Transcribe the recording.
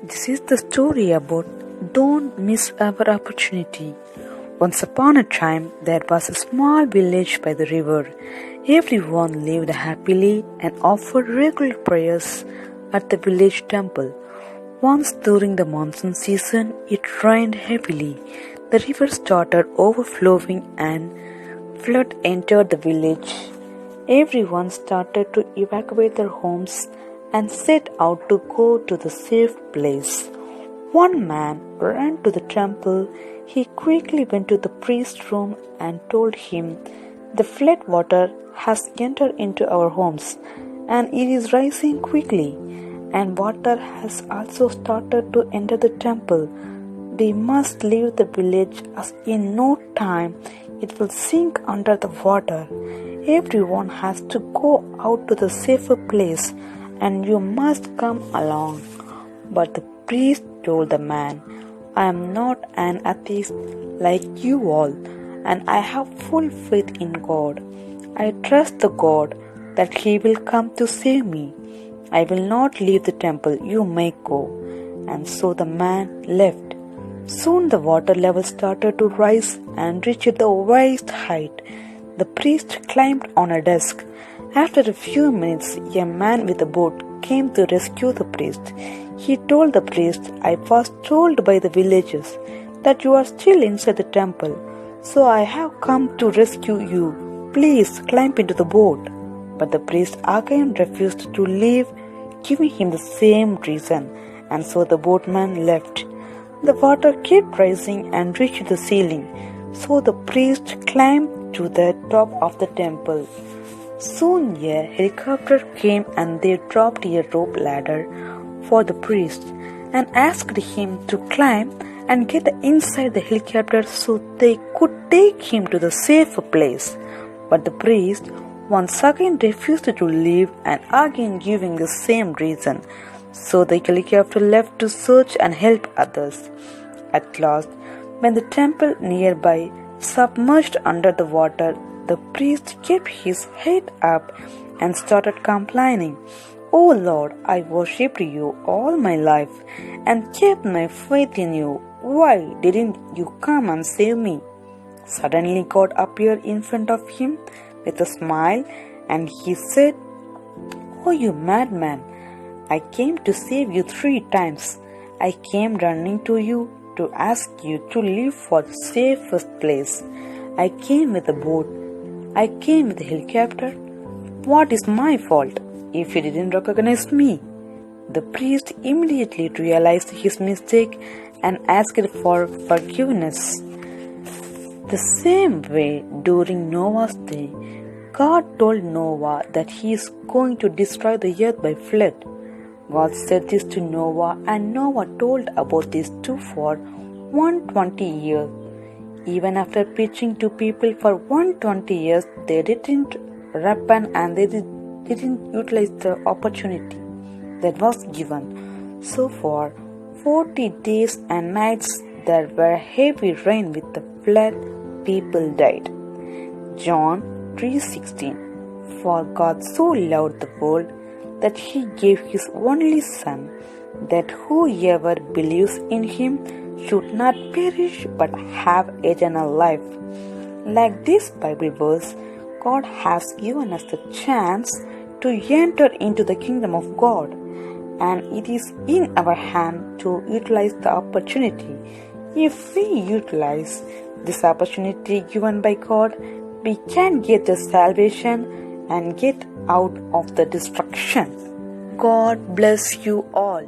This is the story about Don't Miss Our Opportunity. Once upon a time, there was a small village by the river. Everyone lived happily and offered regular prayers at the village temple. Once during the monsoon season, it rained heavily. The river started overflowing and flood entered the village. Everyone started to evacuate their homes and set out to go to the safe place. One man ran to the temple. He quickly went to the priest's room and told him, "The flood water has entered into our homes and it is rising quickly, and water has also started to enter the temple. We must leave the village as in no time it will sink under the water. Everyone has to go out to the safer place and you must come along." But the priest told the man, "I am not an atheist like you all, and I have full faith in God. I trust the God that He will come to save me. I will not leave the temple, you may go." And so the man left. Soon the water level started to rise and reached the waist height. The priest climbed on a desk. After a few minutes, a man with a boat came to rescue the priest. He told the priest, "I was told by the villagers that you are still inside the temple, so I have come to rescue you. Please climb into the boat." But the priest again refused to leave, giving him the same reason, and so the boatman left. The water kept rising and reached the ceiling, so the priest climbed to the top of the temple. Soon a helicopter came and they dropped a rope ladder for the priest and asked him to climb and get inside the helicopter so they could take him to the safer place. But the priest once again refused to leave and again giving the same reason. So the helicopter left to search and help others. At last, when the temple nearby submerged under the water, the priest kept his head up and started complaining, "Oh Lord, I worshipped you all my life and kept my faith in you. Why didn't you come and save me?" Suddenly God appeared in front of him with a smile and he said, "Oh you madman, I came to save you 3 times. I came running to you to ask you to leave for the safest place. I came with a boat. I came with a helicopter. What is my fault if you didn't recognize me?" The priest immediately realized his mistake and asked for forgiveness. The same way, during Noah's day, God told Noah that he is going to destroy the earth by flood. God said this to Noah, and Noah told about this too for 120 years. Even after preaching to people for 120 years, they didn't repent and they didn't utilize the opportunity that was given. So for 40 days and nights there were heavy rain with the flood. People died. John 3:16. For God so loved the world that He gave His only Son, that whoever believes in Him should not perish but have eternal life. Like this Bible verse, God has given us the chance to enter into the kingdom of God, and it is in our hand to utilize the opportunity. If we utilize this opportunity given by God, we can get the salvation and get out of the destruction. God bless you all.